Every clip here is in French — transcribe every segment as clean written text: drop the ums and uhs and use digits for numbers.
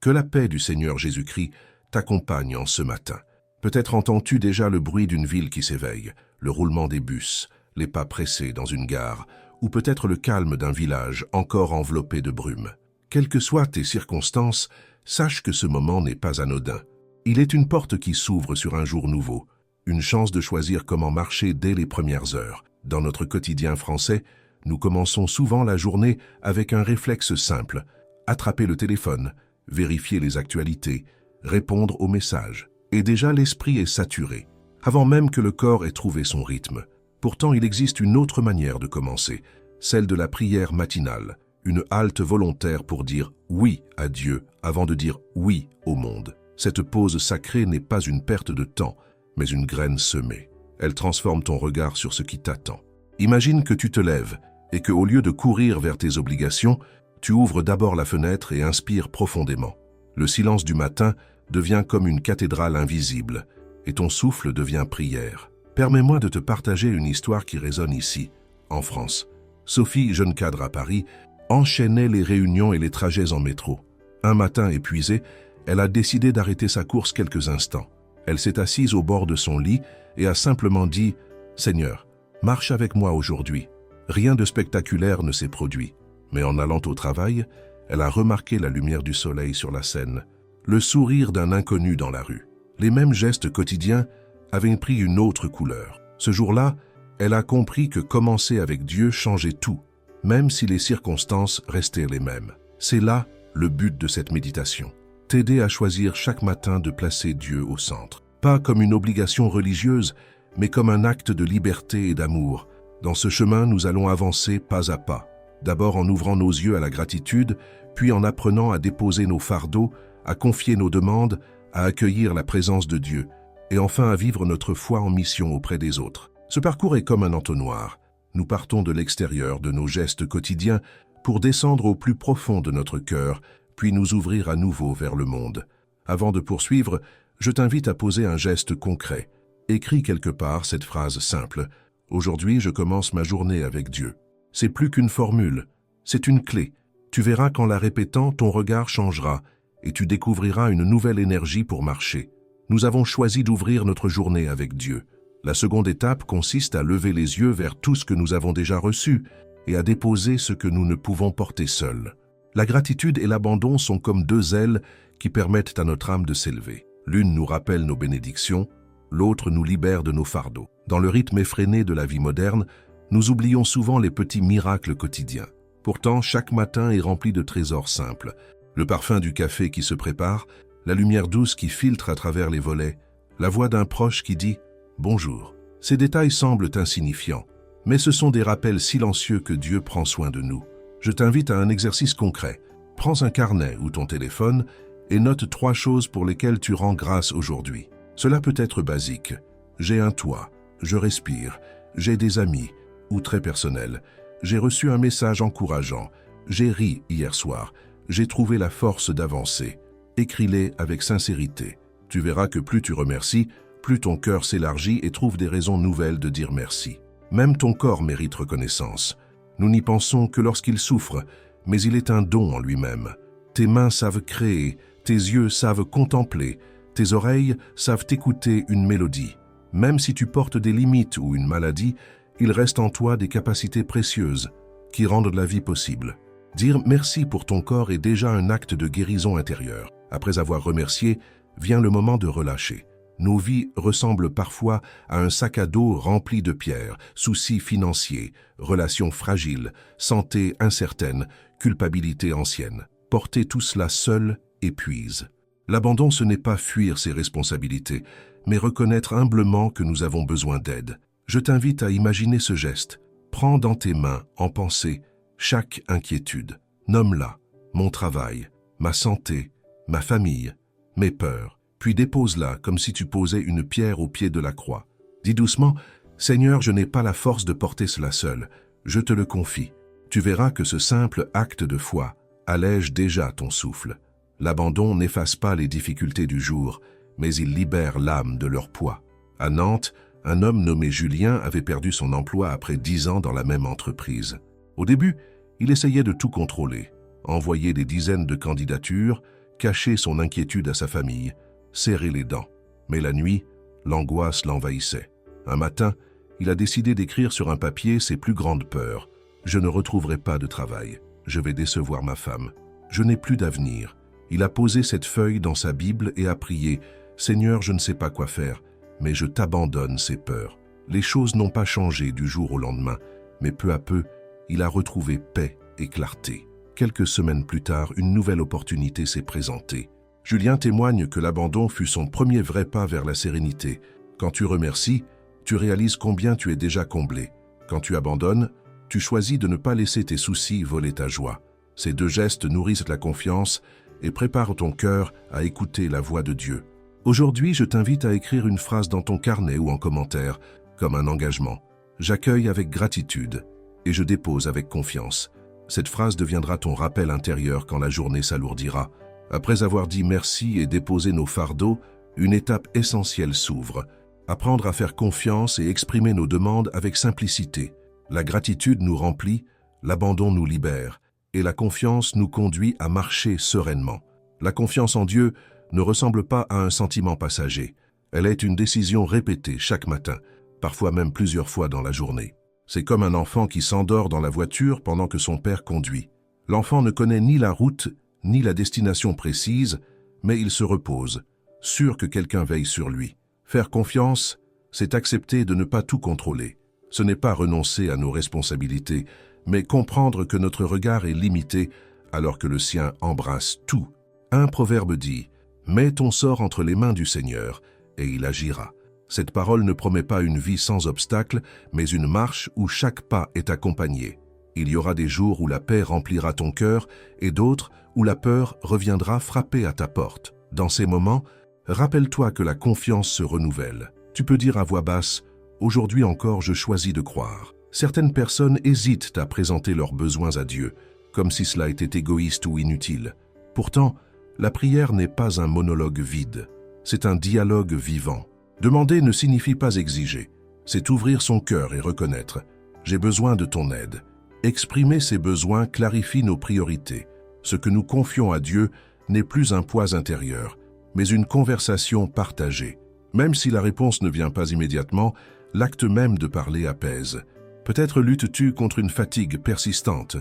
Que la paix du Seigneur Jésus-Christ t'accompagne en ce matin. Peut-être entends-tu déjà le bruit d'une ville qui s'éveille, le roulement des bus, les pas pressés dans une gare, ou peut-être le calme d'un village encore enveloppé de brume. Quelles que soient tes circonstances, sache que ce moment n'est pas anodin. Il est une porte qui s'ouvre sur un jour nouveau, une chance de choisir comment marcher dès les premières heures. Dans notre quotidien français, nous commençons souvent la journée avec un réflexe simple: attraper le téléphone, vérifier les actualités, répondre aux messages. Et déjà l'esprit est saturé, avant même que le corps ait trouvé son rythme. Pourtant, il existe une autre manière de commencer, celle de la prière matinale, une halte volontaire pour dire oui à Dieu avant de dire oui au monde. Cette pause sacrée n'est pas une perte de temps, mais une graine semée. Elle transforme ton regard sur ce qui t'attend. Imagine que tu te lèves et que, au lieu de courir vers tes obligations, tu ouvres d'abord la fenêtre et inspires profondément. Le silence du matin devient comme une cathédrale invisible et ton souffle devient prière. Permets-moi de te partager une histoire qui résonne ici, en France. Sophie, jeune cadre à Paris, enchaînait les réunions et les trajets en métro. Un matin épuisée, elle a décidé d'arrêter sa course quelques instants. Elle s'est assise au bord de son lit et a simplement dit « Seigneur, marche avec moi aujourd'hui ». Rien de spectaculaire ne s'est produit, mais en allant au travail, elle a remarqué la lumière du soleil sur la Seine, le sourire d'un inconnu dans la rue. Les mêmes gestes quotidiens avaient pris une autre couleur. Ce jour-là, elle a compris que commencer avec Dieu changeait tout, même si les circonstances restaient les mêmes. C'est là le but de cette méditation. T'aider à choisir chaque matin de placer Dieu au centre. Pas comme une obligation religieuse, mais comme un acte de liberté et d'amour. Dans ce chemin, nous allons avancer pas à pas. D'abord en ouvrant nos yeux à la gratitude, puis en apprenant à déposer nos fardeaux, à confier nos demandes, à accueillir la présence de Dieu, et enfin à vivre notre foi en mission auprès des autres. Ce parcours est comme un entonnoir. Nous partons de l'extérieur, de nos gestes quotidiens, pour descendre au plus profond de notre cœur, puis nous ouvrir à nouveau vers le monde. Avant de poursuivre, je t'invite à poser un geste concret. Écris quelque part cette phrase simple: « Aujourd'hui, je commence ma journée avec Dieu ». C'est plus qu'une formule, c'est une clé. Tu verras qu'en la répétant, ton regard changera et tu découvriras une nouvelle énergie pour marcher. Nous avons choisi d'ouvrir notre journée avec Dieu. La seconde étape consiste à lever les yeux vers tout ce que nous avons déjà reçu et à déposer ce que nous ne pouvons porter seuls. La gratitude et l'abandon sont comme deux ailes qui permettent à notre âme de s'élever. L'une nous rappelle nos bénédictions, l'autre nous libère de nos fardeaux. Dans le rythme effréné de la vie moderne, nous oublions souvent les petits miracles quotidiens. Pourtant, chaque matin est rempli de trésors simples. Le parfum du café qui se prépare, la lumière douce qui filtre à travers les volets, la voix d'un proche qui dit « Bonjour ». Ces détails semblent insignifiants, mais ce sont des rappels silencieux que Dieu prend soin de nous. Je t'invite à un exercice concret. Prends un carnet ou ton téléphone et note 3 choses pour lesquelles tu rends grâce aujourd'hui. Cela peut être basique. J'ai un toit, je respire, j'ai des amis, ou très personnel. J'ai reçu un message encourageant, j'ai ri hier soir, j'ai trouvé la force d'avancer. Écris-les avec sincérité. Tu verras que plus tu remercies, plus ton cœur s'élargit et trouve des raisons nouvelles de dire merci. Même ton corps mérite reconnaissance. Nous n'y pensons que lorsqu'il souffre, mais il est un don en lui-même. Tes mains savent créer, tes yeux savent contempler, tes oreilles savent écouter une mélodie. Même si tu portes des limites ou une maladie, il reste en toi des capacités précieuses qui rendent la vie possible. Dire merci pour ton corps est déjà un acte de guérison intérieure. Après avoir remercié, vient le moment de relâcher. Nos vies ressemblent parfois à un sac à dos rempli de pierres, soucis financiers, relations fragiles, santé incertaine, culpabilité ancienne. Porter tout cela seul épuise. L'abandon, ce n'est pas fuir ses responsabilités, mais reconnaître humblement que nous avons besoin d'aide. Je t'invite à imaginer ce geste. Prends dans tes mains, en pensée, chaque inquiétude. Nomme-la, mon travail, ma santé, ma famille, mes peurs, puis dépose-la comme si tu posais une pierre au pied de la croix. Dis doucement, « Seigneur, je n'ai pas la force de porter cela seul, je te le confie. » Tu verras que ce simple acte de foi allège déjà ton souffle. L'abandon n'efface pas les difficultés du jour, mais il libère l'âme de leur poids. À Nantes, un homme nommé Julien avait perdu son emploi après 10 ans dans la même entreprise. Au début, il essayait de tout contrôler, envoyer des dizaines de candidatures, cacher son inquiétude à sa famille, serrer les dents. Mais la nuit, l'angoisse l'envahissait. Un matin, il a décidé d'écrire sur un papier ses plus grandes peurs. Je ne retrouverai pas de travail. Je vais décevoir ma femme. Je n'ai plus d'avenir. Il a posé cette feuille dans sa Bible et a prié « Seigneur, je ne sais pas quoi faire, mais je t'abandonne ces peurs. » Les choses n'ont pas changé du jour au lendemain, mais peu à peu, il a retrouvé paix et clarté. Quelques semaines plus tard, une nouvelle opportunité s'est présentée. Julien témoigne que l'abandon fut son premier vrai pas vers la sérénité. Quand tu remercies, tu réalises combien tu es déjà comblé. Quand tu abandonnes, tu choisis de ne pas laisser tes soucis voler ta joie. Ces deux gestes nourrissent la confiance et préparent ton cœur à écouter la voix de Dieu. Aujourd'hui, je t'invite à écrire une phrase dans ton carnet ou en commentaire, comme un engagement. J'accueille avec gratitude et je dépose avec confiance. Cette phrase deviendra ton rappel intérieur quand la journée s'alourdira. Après avoir dit merci et déposé nos fardeaux, une étape essentielle s'ouvre. Apprendre à faire confiance et exprimer nos demandes avec simplicité. La gratitude nous remplit, l'abandon nous libère, et la confiance nous conduit à marcher sereinement. La confiance en Dieu ne ressemble pas à un sentiment passager. Elle est une décision répétée chaque matin, parfois même plusieurs fois dans la journée. C'est comme un enfant qui s'endort dans la voiture pendant que son père conduit. L'enfant ne connaît ni la route, ni la destination précise, mais il se repose, sûr que quelqu'un veille sur lui. Faire confiance, c'est accepter de ne pas tout contrôler. Ce n'est pas renoncer à nos responsabilités, mais comprendre que notre regard est limité alors que le sien embrasse tout. Un proverbe dit « Mets ton sort entre les mains du Seigneur, et il agira ». Cette parole ne promet pas une vie sans obstacles, mais une marche où chaque pas est accompagné. Il y aura des jours où la paix remplira ton cœur et d'autres où la peur reviendra frapper à ta porte. Dans ces moments, rappelle-toi que la confiance se renouvelle. Tu peux dire à voix basse « Aujourd'hui encore, je choisis de croire ». Certaines personnes hésitent à présenter leurs besoins à Dieu, comme si cela était égoïste ou inutile. Pourtant, la prière n'est pas un monologue vide, c'est un dialogue vivant. Demander ne signifie pas exiger, c'est ouvrir son cœur et reconnaître « J'ai besoin de ton aide ». Exprimer ses besoins clarifie nos priorités. Ce que nous confions à Dieu n'est plus un poids intérieur, mais une conversation partagée. Même si la réponse ne vient pas immédiatement, l'acte même de parler apaise. Peut-être luttes-tu contre une fatigue persistante,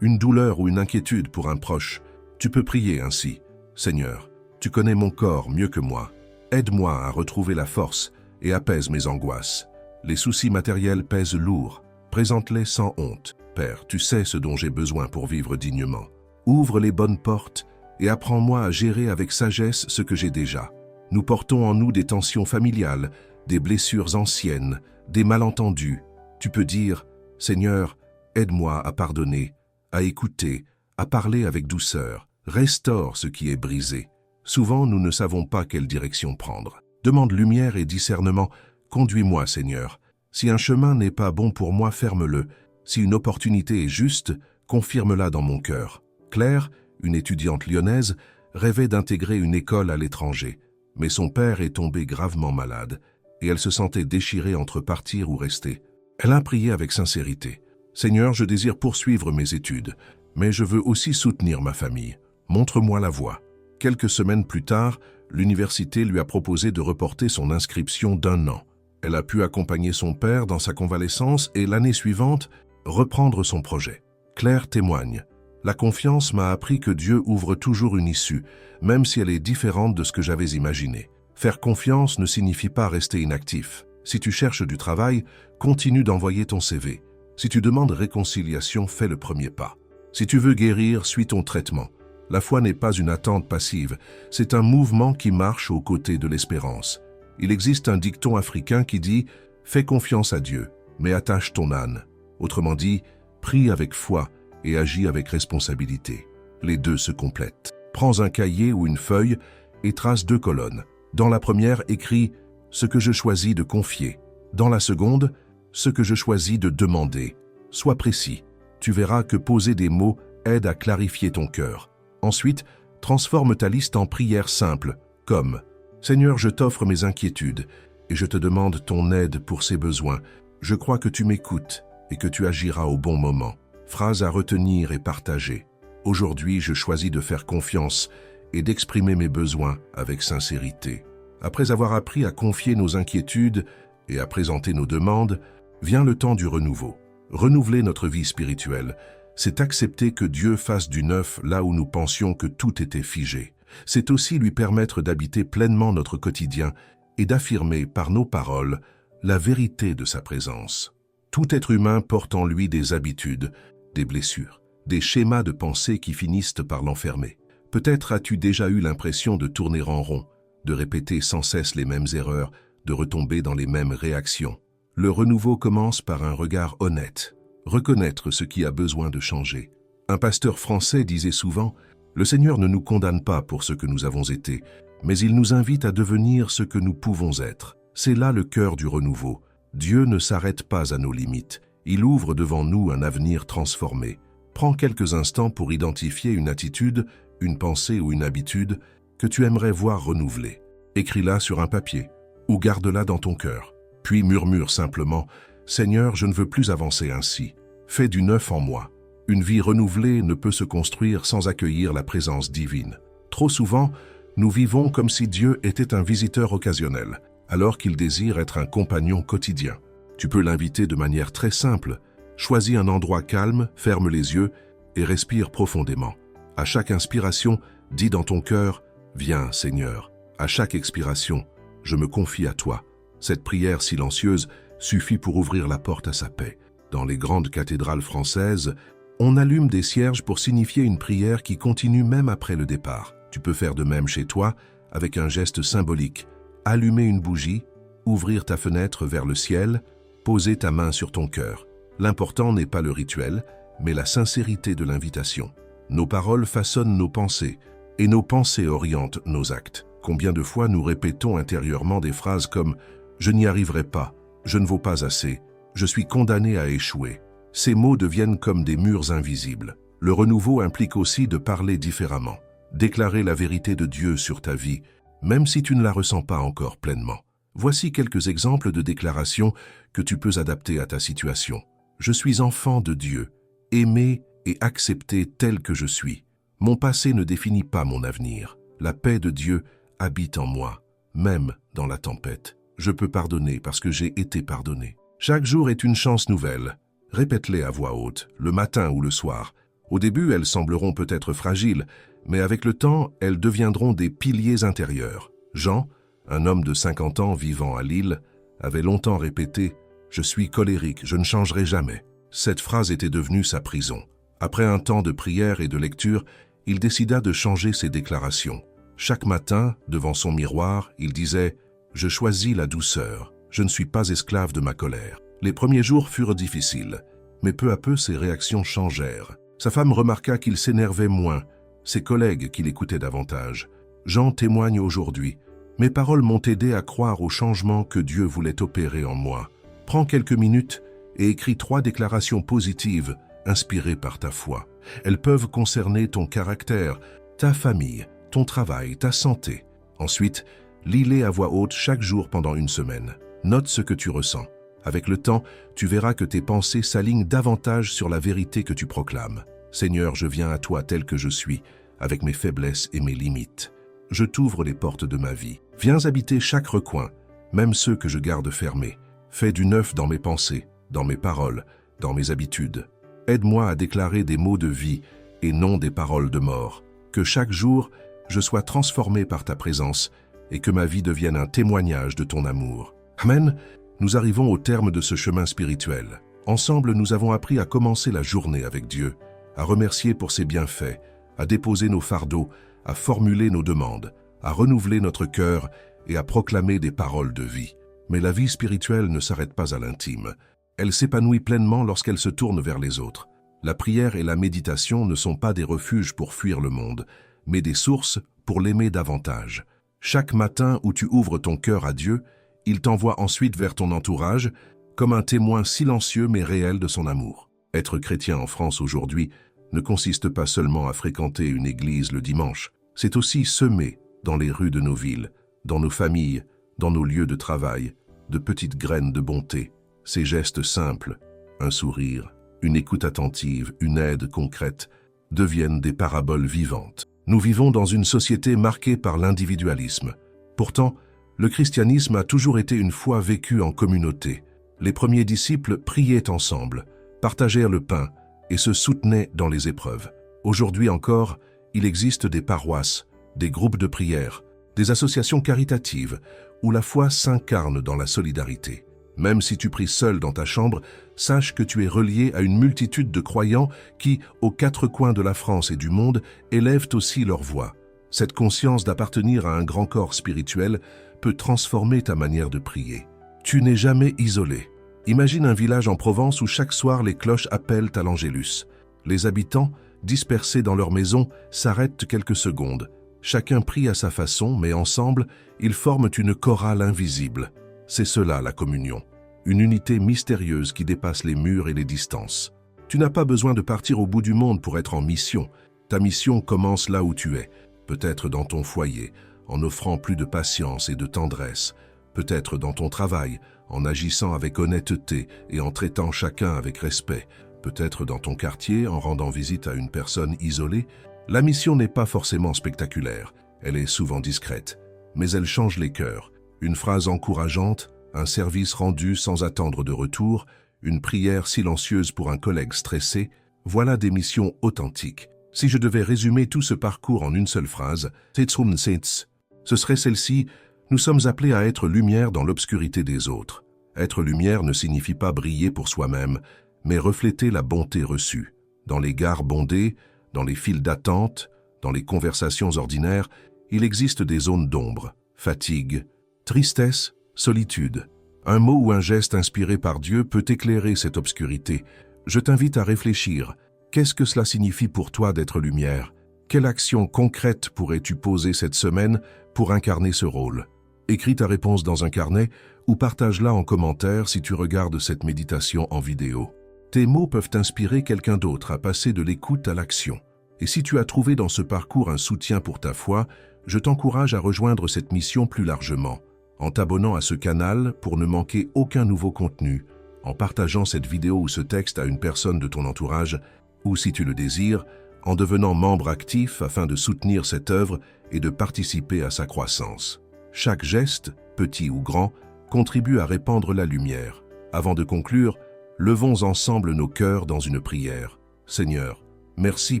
une douleur ou une inquiétude pour un proche. Tu peux prier ainsi. « Seigneur, tu connais mon corps mieux que moi. Aide-moi à retrouver la force et apaise mes angoisses. Les soucis matériels pèsent lourd. Présente-les sans honte. Père, tu sais ce dont j'ai besoin pour vivre dignement. Ouvre les bonnes portes et apprends-moi à gérer avec sagesse ce que j'ai déjà. Nous portons en nous des tensions familiales, des blessures anciennes, des malentendus. Tu peux dire « Seigneur, aide-moi à pardonner, à écouter, à parler avec douceur. Restaure ce qui est brisé. » Souvent, nous ne savons pas quelle direction prendre. Demande lumière et discernement. Conduis-moi, Seigneur. Si un chemin n'est pas bon pour moi, ferme-le. Si une opportunité est juste, confirme-la dans mon cœur. Claire, une étudiante lyonnaise, rêvait d'intégrer une école à l'étranger. Mais son père est tombé gravement malade et elle se sentait déchirée entre partir ou rester. Elle a prié avec sincérité. « Seigneur, je désire poursuivre mes études, mais je veux aussi soutenir ma famille. Montre-moi la voie. » Quelques semaines plus tard, l'université lui a proposé de reporter son inscription d'1 an. Elle a pu accompagner son père dans sa convalescence et l'année suivante, reprendre son projet. Claire témoigne. « La confiance m'a appris que Dieu ouvre toujours une issue, même si elle est différente de ce que j'avais imaginé. Faire confiance ne signifie pas rester inactif. Si tu cherches du travail, continue d'envoyer ton CV. Si tu demandes réconciliation, fais le premier pas. Si tu veux guérir, suis ton traitement. La foi n'est pas une attente passive, c'est un mouvement qui marche aux côtés de l'espérance. Il existe un dicton africain qui dit « Fais confiance à Dieu, mais attache ton âne ». Autrement dit, prie avec foi et agis avec responsabilité. Les deux se complètent. Prends un cahier ou une feuille et trace 2 colonnes. Dans la première, écris « Ce que je choisis de confier ». Dans la seconde, « Ce que je choisis de demander ». Sois précis. Tu verras que poser des mots aide à clarifier ton cœur. Ensuite, transforme ta liste en prières simples, comme « Seigneur, je t'offre mes inquiétudes et je te demande ton aide pour ces besoins. Je crois que tu m'écoutes et que tu agiras au bon moment. » Phrase à retenir et partager. Aujourd'hui, je choisis de faire confiance et d'exprimer mes besoins avec sincérité. Après avoir appris à confier nos inquiétudes et à présenter nos demandes, vient le temps du renouveau. Renouveler notre vie spirituelle, c'est accepter que Dieu fasse du neuf là où nous pensions que tout était figé. C'est aussi lui permettre d'habiter pleinement notre quotidien et d'affirmer par nos paroles la vérité de sa présence. Tout être humain porte en lui des habitudes, des blessures, des schémas de pensée qui finissent par l'enfermer. Peut-être as-tu déjà eu l'impression de tourner en rond, de répéter sans cesse les mêmes erreurs, de retomber dans les mêmes réactions. Le renouveau commence par un regard honnête, reconnaître ce qui a besoin de changer. Un pasteur français disait souvent « Le Seigneur ne nous condamne pas pour ce que nous avons été, mais il nous invite à devenir ce que nous pouvons être. » C'est là le cœur du renouveau. Dieu ne s'arrête pas à nos limites. Il ouvre devant nous un avenir transformé. Prends quelques instants pour identifier une attitude, une pensée ou une habitude que tu aimerais voir renouvelée. Écris-la sur un papier ou garde-la dans ton cœur. Puis murmure simplement « Seigneur, je ne veux plus avancer ainsi. Fais du neuf en moi. » Une vie renouvelée ne peut se construire sans accueillir la présence divine. Trop souvent, nous vivons comme si Dieu était un visiteur occasionnel, alors qu'il désire être un compagnon quotidien. Tu peux l'inviter de manière très simple. Choisis un endroit calme, ferme les yeux et respire profondément. À chaque inspiration, dis dans ton cœur « Viens, Seigneur ». À chaque expiration, « Je me confie à toi ». Cette prière silencieuse suffit pour ouvrir la porte à sa paix. Dans les grandes cathédrales françaises, on allume des cierges pour signifier une prière qui continue même après le départ. Tu peux faire de même chez toi avec un geste symbolique. Allumer une bougie, ouvrir ta fenêtre vers le ciel, poser ta main sur ton cœur. L'important n'est pas le rituel, mais la sincérité de l'invitation. Nos paroles façonnent nos pensées, et nos pensées orientent nos actes. Combien de fois nous répétons intérieurement des phrases comme « Je n'y arriverai pas, je ne vaux pas assez, je suis condamné à échouer ». Ces mots deviennent comme des murs invisibles. Le renouveau implique aussi de parler différemment, déclarer la vérité de Dieu sur ta vie, même si tu ne la ressens pas encore pleinement. Voici quelques exemples de déclarations que tu peux adapter à ta situation. Je suis enfant de Dieu, aimé et accepté tel que je suis. Mon passé ne définit pas mon avenir. La paix de Dieu habite en moi, même dans la tempête. Je peux pardonner parce que j'ai été pardonné. Chaque jour est une chance nouvelle. Répète-les à voix haute, le matin ou le soir. Au début, elles sembleront peut-être fragiles, mais avec le temps, elles deviendront des piliers intérieurs. Jean, un homme de 50 ans vivant à Lille, avait longtemps répété « Je suis colérique, je ne changerai jamais ». Cette phrase était devenue sa prison. Après un temps de prière et de lecture, il décida de changer ses déclarations. Chaque matin, devant son miroir, il disait « Je choisis la douceur, je ne suis pas esclave de ma colère ». Les premiers jours furent difficiles, mais peu à peu ses réactions changèrent. Sa femme remarqua qu'il s'énervait moins, ses collègues qu'il écoutait davantage. Jean témoigne aujourd'hui. Mes paroles m'ont aidé à croire au changement que Dieu voulait opérer en moi. Prends quelques minutes et écris 3 déclarations positives inspirées par ta foi. Elles peuvent concerner ton caractère, ta famille, ton travail, ta santé. Ensuite, lis-les à voix haute chaque jour pendant une semaine. Note ce que tu ressens. Avec le temps, tu verras que tes pensées s'alignent davantage sur la vérité que tu proclames. Seigneur, je viens à toi tel que je suis, avec mes faiblesses et mes limites. Je t'ouvre les portes de ma vie. Viens habiter chaque recoin, même ceux que je garde fermés. Fais du neuf dans mes pensées, dans mes paroles, dans mes habitudes. Aide-moi à déclarer des mots de vie et non des paroles de mort. Que chaque jour, je sois transformé par ta présence et que ma vie devienne un témoignage de ton amour. Amen. Nous arrivons au terme de ce chemin spirituel. Ensemble, nous avons appris à commencer la journée avec Dieu, à remercier pour ses bienfaits, à déposer nos fardeaux, à formuler nos demandes, à renouveler notre cœur et à proclamer des paroles de vie. Mais la vie spirituelle ne s'arrête pas à l'intime. Elle s'épanouit pleinement lorsqu'elle se tourne vers les autres. La prière et la méditation ne sont pas des refuges pour fuir le monde, mais des sources pour l'aimer davantage. Chaque matin où tu ouvres ton cœur à Dieu, il t'envoie ensuite vers ton entourage comme un témoin silencieux mais réel de son amour. Être chrétien en France aujourd'hui ne consiste pas seulement à fréquenter une église le dimanche, c'est aussi semer dans les rues de nos villes, dans nos familles, dans nos lieux de travail, de petites graines de bonté. Ces gestes simples, un sourire, une écoute attentive, une aide concrète, deviennent des paraboles vivantes. Nous vivons dans une société marquée par l'individualisme. Pourtant, le christianisme a toujours été une foi vécue en communauté. Les premiers disciples priaient ensemble, partagèrent le pain et se soutenaient dans les épreuves. Aujourd'hui encore, il existe des paroisses, des groupes de prière, des associations caritatives où la foi s'incarne dans la solidarité. Même si tu pries seul dans ta chambre, sache que tu es relié à une multitude de croyants qui, aux quatre coins de la France et du monde, élèvent aussi leur voix. Cette conscience d'appartenir à un grand corps spirituel peut transformer ta manière de prier. Tu n'es jamais isolé. Imagine un village en Provence où chaque soir les cloches appellent à l'Angélus. Les habitants, dispersés dans leurs maisons, s'arrêtent quelques secondes. Chacun prie à sa façon, mais ensemble, ils forment une chorale invisible. C'est cela la communion. Une unité mystérieuse qui dépasse les murs et les distances. Tu n'as pas besoin de partir au bout du monde pour être en mission. Ta mission commence là où tu es, peut-être dans ton foyer, en offrant plus de patience et de tendresse, peut-être dans ton travail, en agissant avec honnêteté et en traitant chacun avec respect, peut-être dans ton quartier, en rendant visite à une personne isolée. La mission n'est pas forcément spectaculaire, elle est souvent discrète, mais elle change les cœurs. Une phrase encourageante, un service rendu sans attendre de retour, une prière silencieuse pour un collègue stressé, voilà des missions authentiques. Si je devais résumer tout ce parcours en une seule phrase, ce serait celle-ci: nous sommes appelés à être lumière dans l'obscurité des autres. Être lumière ne signifie pas briller pour soi-même, mais refléter la bonté reçue. Dans les gares bondées, dans les files d'attente, dans les conversations ordinaires, il existe des zones d'ombre, fatigue, tristesse, solitude. Un mot ou un geste inspiré par Dieu peut éclairer cette obscurité. Je t'invite à réfléchir. Qu'est-ce que cela signifie pour toi d'être lumière? Quelle action concrète pourrais-tu poser cette semaine pour incarner ce rôle? Écris ta réponse dans un carnet ou partage-la en commentaire si tu regardes cette méditation en vidéo. Tes mots peuvent inspirer quelqu'un d'autre à passer de l'écoute à l'action. Et si tu as trouvé dans ce parcours un soutien pour ta foi, je t'encourage à rejoindre cette mission plus largement, en t'abonnant à ce canal pour ne manquer aucun nouveau contenu, en partageant cette vidéo ou ce texte à une personne de ton entourage, ou si tu le désires, en devenant membre actif afin de soutenir cette œuvre et de participer à sa croissance. Chaque geste, petit ou grand, contribue à répandre la lumière. Avant de conclure, levons ensemble nos cœurs dans une prière. Seigneur, merci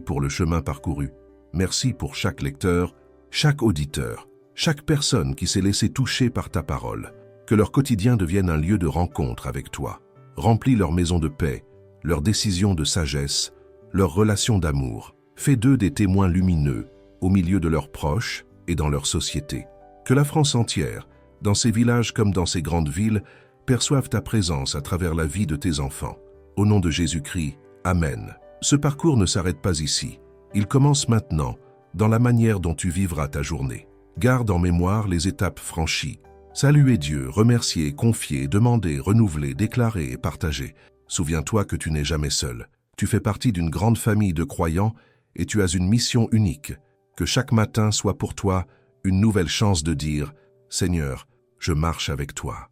pour le chemin parcouru. Merci pour chaque lecteur, chaque auditeur, chaque personne qui s'est laissée toucher par ta parole. Que leur quotidien devienne un lieu de rencontre avec toi. Remplis leur maison de paix, leurs décisions de sagesse, leurs relations d'amour. Fais d'eux des témoins lumineux au milieu de leurs proches et dans leur société. Que la France entière, dans ses villages comme dans ses grandes villes, perçoive ta présence à travers la vie de tes enfants. Au nom de Jésus-Christ, Amen. Ce parcours ne s'arrête pas ici. Il commence maintenant, dans la manière dont tu vivras ta journée. Garde en mémoire les étapes franchies. Saluer Dieu, remercier, confier, demander, renouveler, déclarer et partager. Souviens-toi que tu n'es jamais seul. Tu fais partie d'une grande famille de croyants et tu as une mission unique. Que chaque matin soit pour toi une nouvelle chance de dire « Seigneur, je marche avec toi ».